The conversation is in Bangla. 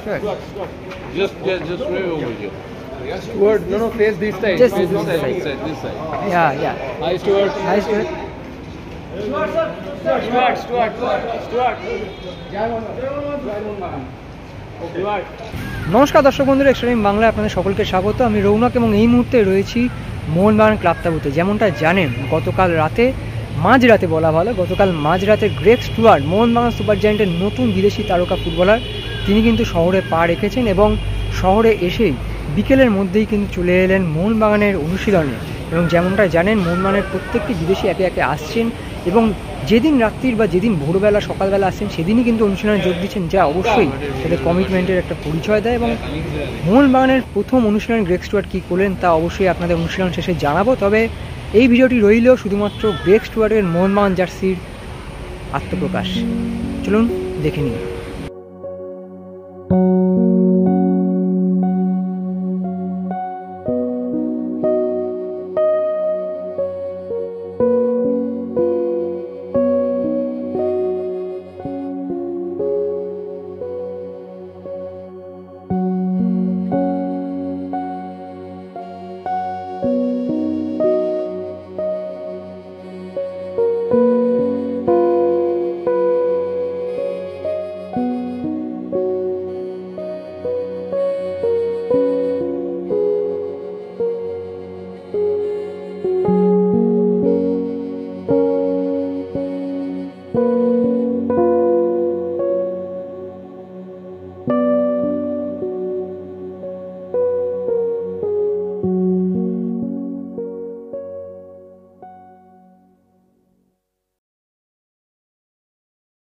Sure. Just way over here. Stuart, no, face this side. Just face This side, this side. Yeah. Hi, Stuart. Hi, Stuart. নমস্কার দর্শক বন্ধুরা, এক্সট্রিম বাংলায় আপনাদের সকলকে স্বাগত। আমি রৌনক এবং এই মুহূর্তে রয়েছি মোহনবাগান ক্লাব তাঁবুতে। যেমনটা জানেন, গতকাল মাঝরাতে বলা ভালো, গতকাল মাঝরাতে গ্রেগ স্টুয়ার্ট, মোহনবাগান সুপার জায়ান্টের নতুন বিদেশি তারকা ফুটবলার, তিনি কিন্তু শহরে পা রেখেছেন এবং শহরে এসেই বিকেলের মধ্যেই কিন্তু চলে এলেন মোহনবাগানের অনুশীলনে। এবং যেমনটা জানেন, মোহনবাগানের প্রত্যেকটি বিদেশি একে একে আসছেন এবং যেদিন রাত্রির বা যেদিন ভোরবেলা সকালবেলা আসছেন সেদিনই কিন্তু অনুশীলনে যোগ দিচ্ছেন, যা অবশ্যই তাদের কমিটমেন্টের একটা পরিচয় দেয়। এবং মোহনবাগানের প্রথম অনুশীলন গ্রেগ স্টুয়ার্ট কী করলেন তা অবশ্যই আপনাদের অনুশীলন শেষে জানাবো। তবে এই ভিডিওটি রইল শুধুমাত্র গ্রেগ স্টুয়ার্টের মোহনবাগান জার্সির আত্মপ্রকাশ। চলুন দেখে নিন।